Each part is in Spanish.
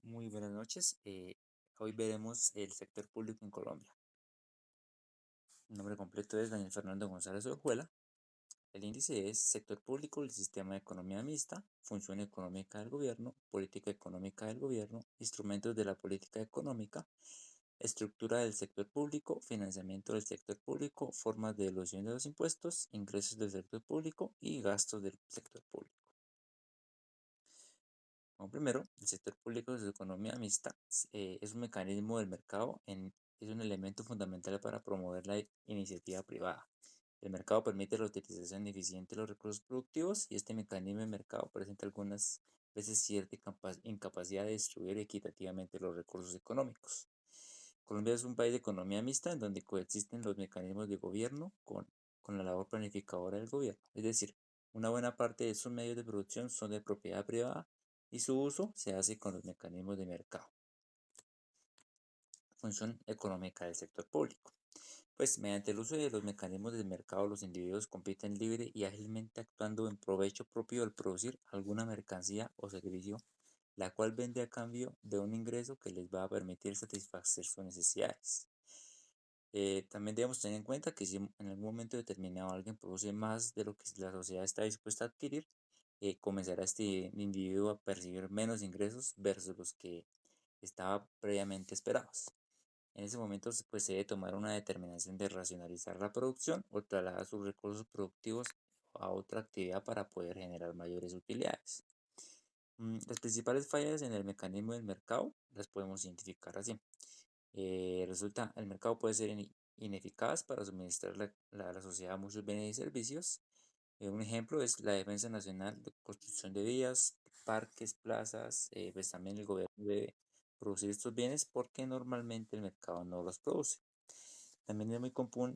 Muy buenas noches. Hoy veremos el sector público en Colombia. Mi nombre completo es Daniel Fernando González Orjuela. El índice es Sector Público del Sistema de Economía Mixta, Función Económica del Gobierno, Política Económica del Gobierno, Instrumentos de la Política Económica, Estructura del sector público, Financiamiento del sector público, Formas de devolución de los impuestos, Ingresos del sector público y gastos del sector público. Como primero, el sector público de su economía mixta es un mecanismo del mercado, es un elemento fundamental para promover la iniciativa privada. El mercado permite la utilización eficiente de los recursos productivos y este mecanismo de mercado presenta algunas veces cierta incapacidad de distribuir equitativamente los recursos económicos. Colombia es un país de economía mixta en donde coexisten los mecanismos de gobierno con la labor planificadora del gobierno. Es decir, una buena parte de sus medios de producción son de propiedad privada y su uso se hace con los mecanismos de mercado. Función económica del sector público. Pues mediante el uso de los mecanismos del mercado, los individuos compiten libre y ágilmente actuando en provecho propio al producir alguna mercancía o servicio, la cual vende a cambio de un ingreso que les va a permitir satisfacer sus necesidades. También debemos tener en cuenta que si en algún momento determinado alguien produce más de lo que la sociedad está dispuesta a adquirir, comenzará este individuo a percibir menos ingresos versus los que estaba previamente esperados. En ese momento pues, se debe tomar una determinación de racionalizar la producción o trasladar sus recursos productivos a otra actividad para poder generar mayores utilidades. Las principales fallas en el mecanismo del mercado las podemos identificar así. Resulta, el mercado puede ser ineficaz para suministrar a la sociedad muchos bienes y servicios. Un ejemplo es la Defensa Nacional de construcción de vías, parques, plazas, pues también el gobierno debe producir estos bienes porque normalmente el mercado no los produce. También es muy común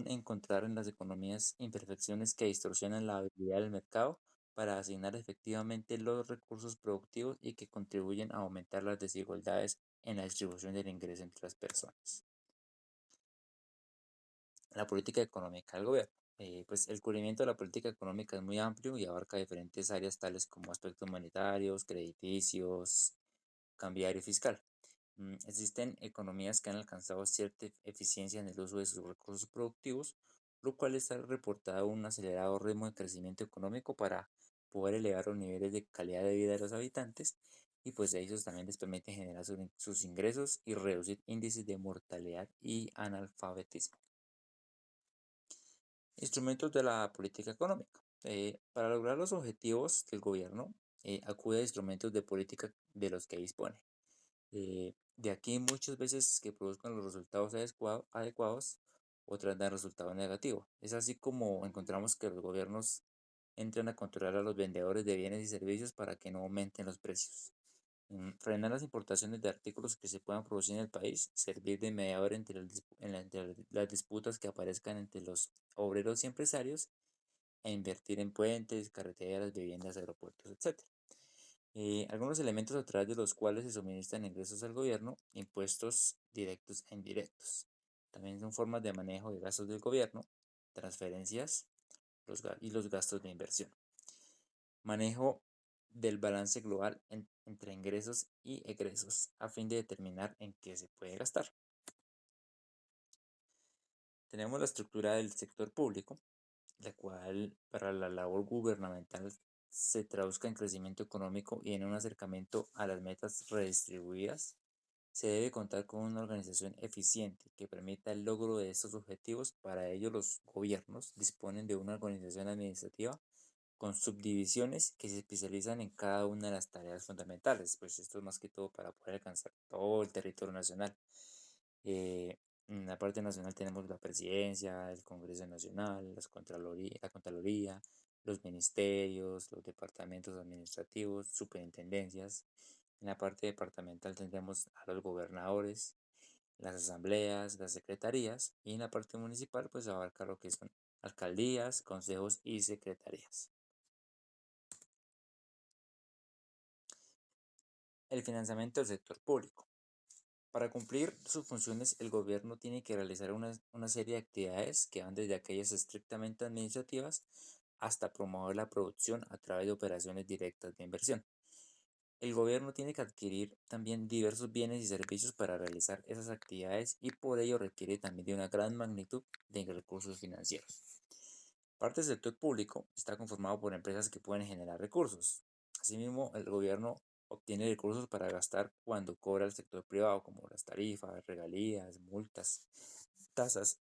encontrar en las economías imperfecciones que distorsionan la habilidad del mercado para asignar efectivamente los recursos productivos y que contribuyen a aumentar las desigualdades en la distribución del ingreso entre las personas. La política económica del gobierno. Pues el cubrimiento de la política económica es muy amplio y abarca diferentes áreas tales como aspectos monetarios, crediticios, cambiario y fiscal. Existen economías que han alcanzado cierta eficiencia en el uso de sus recursos productivos, lo cual está reportado un acelerado ritmo de crecimiento económico para poder elevar los niveles de calidad de vida de los habitantes y pues a ellos también les permite generar sus ingresos y reducir índices de mortalidad y analfabetismo. Instrumentos de la política económica. Para lograr los objetivos del gobierno, acude a instrumentos de política de los que dispone. De aquí muchas veces que produzcan los resultados adecuados, otras dan resultados negativos. Es así como encontramos que los gobiernos entran a controlar a los vendedores de bienes y servicios para que no aumenten los precios. Frenar las importaciones de artículos que se puedan producir en el país, servir de mediador entre las disputas que aparezcan entre los obreros y empresarios, e invertir en puentes, carreteras, viviendas, aeropuertos, etc. Algunos elementos a través de los cuales se suministran ingresos al gobierno, impuestos directos e indirectos. También son formas de manejo de gastos del gobierno, transferencias y los gastos de inversión. Manejo del balance global entre ingresos y egresos a fin de determinar en qué se puede gastar. Tenemos la estructura del sector público, la cual para la labor gubernamental se traduzca en crecimiento económico y en un acercamiento a las metas redistribuidas. Se debe contar con una organización eficiente que permita el logro de estos objetivos. Para ello, los gobiernos disponen de una organización administrativa con subdivisiones que se especializan en cada una de las tareas fundamentales. Pues esto es más que todo para poder alcanzar todo el territorio nacional. En la parte nacional tenemos la presidencia, el Congreso Nacional, la Contraloría, los ministerios, los departamentos administrativos, superintendencias. En la parte departamental tendremos a los gobernadores, las asambleas, las secretarías, y en la parte municipal pues abarca lo que son alcaldías, consejos y secretarías. El financiamiento del sector público. Para cumplir sus funciones, el gobierno tiene que realizar una serie de actividades que van desde aquellas estrictamente administrativas hasta promover la producción a través de operaciones directas de inversión. El gobierno tiene que adquirir también diversos bienes y servicios para realizar esas actividades y por ello requiere también de una gran magnitud de recursos financieros. Parte del sector público está conformado por empresas que pueden generar recursos. Asimismo, el gobierno obtiene recursos para gastar cuando cobra el sector privado, como las tarifas, regalías, multas, tasas,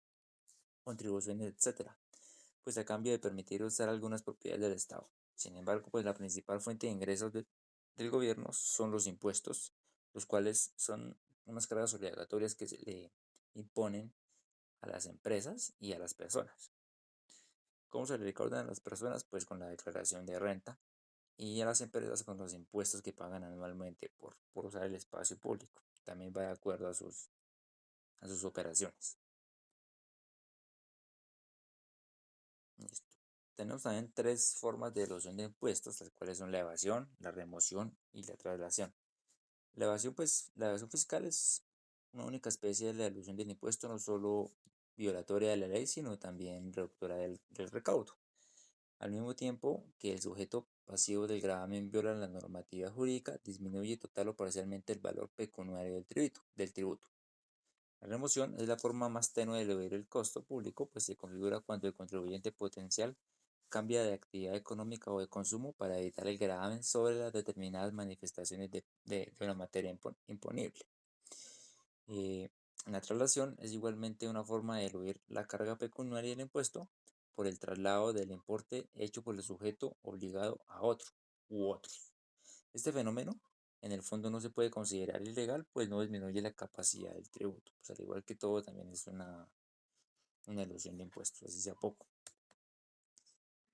contribuciones, etcétera, pues a cambio de permitir usar algunas propiedades del Estado. Sin embargo, pues la principal fuente de ingresos del gobierno son los impuestos, los cuales son unas cargas obligatorias que se le imponen a las empresas y a las personas. ¿Cómo se le recaudan a las personas? Pues con la declaración de renta y a las empresas con los impuestos que pagan anualmente por usar el espacio público. También va de acuerdo a sus operaciones. Listo. Tenemos también tres formas de elusión de impuestos, las cuales son la evasión, la remoción y la traslación. La evasión, pues, la evasión fiscal es una única especie de la elusión del impuesto, no solo violatoria de la ley, sino también reductora del recaudo. Al mismo tiempo que el sujeto pasivo del gravamen viola la normativa jurídica, disminuye total o parcialmente el valor pecuniario del tributo. La remoción es la forma más tenue de eludir el costo público, pues se configura cuando el contribuyente potencial cambia de actividad económica o de consumo para evitar el gravamen sobre las determinadas manifestaciones de una materia imponible. Eh, la traslación es igualmente una forma de eludir la carga pecuniaria del impuesto por el traslado del importe hecho por el sujeto obligado a otro u otros. Este fenómeno, en el fondo, no se puede considerar ilegal, pues no disminuye la capacidad del tributo. Pues al igual que todo, también es una elusión de impuestos, así sea poco.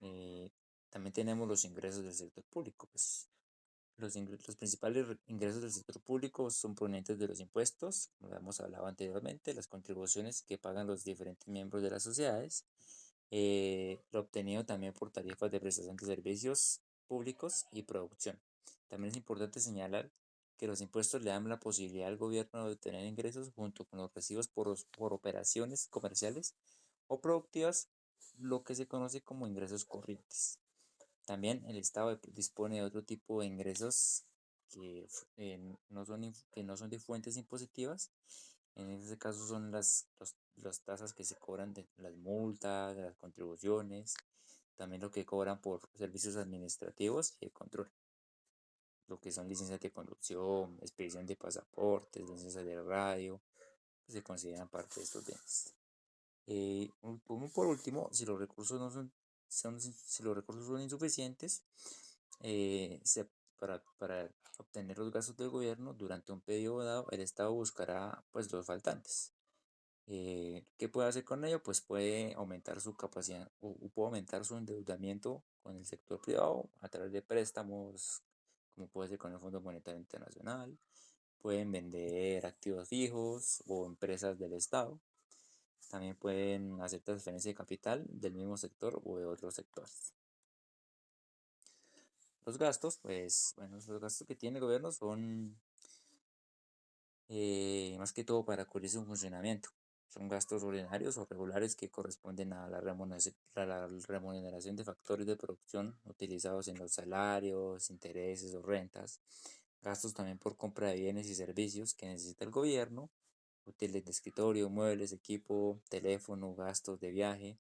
Eh, También tenemos los ingresos del sector público. Pues los principales ingresos del sector público son provenientes de los impuestos, como hemos hablado anteriormente, las contribuciones que pagan los diferentes miembros de las sociedades, lo obtenido también por tarifas de prestación de servicios públicos y producción. También es importante señalar que los impuestos le dan la posibilidad al gobierno de obtener ingresos junto con los recibos por operaciones comerciales o productivas, lo que se conoce como ingresos corrientes. También el Estado dispone de otro tipo de ingresos que no son de fuentes impositivas. En este caso son las tasas que se cobran de las multas, de las contribuciones, también lo que cobran por servicios administrativos y de control, lo que son licencias de conducción, expedición de pasaportes, licencias de radio, que se consideran parte de estos bienes. Por último, si los recursos no si los recursos son insuficientes, eh, se- para obtener los gastos del gobierno durante un periodo dado, el Estado buscará pues los faltantes. ¿Qué puede hacer con ello? Pues puede aumentar su capacidad o puede aumentar su endeudamiento con el sector privado a través de préstamos, como puede ser con el Fondo Monetario Internacional. Pueden vender activos fijos o empresas del Estado. También pueden hacer transferencia de capital del mismo sector o de otros sectores. Los gastos, pues, bueno, los gastos que tiene el gobierno son más que todo para cubrir su funcionamiento. Son gastos ordinarios o regulares que corresponden a la remuneración de factores de producción utilizados en los salarios, intereses o rentas. Gastos también por compra de bienes y servicios que necesita el gobierno, útiles de escritorio, muebles, equipo, teléfono, gastos de viaje,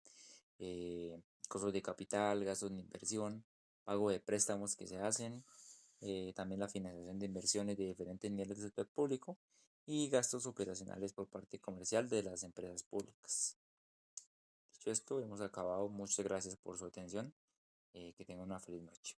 eh, costos de capital, gastos de inversión, pago de préstamos que se hacen, también la financiación de inversiones de diferentes niveles del sector público y gastos operacionales por parte comercial de las empresas públicas. Dicho esto, hemos acabado. Muchas gracias por su atención. Que tengan una feliz noche.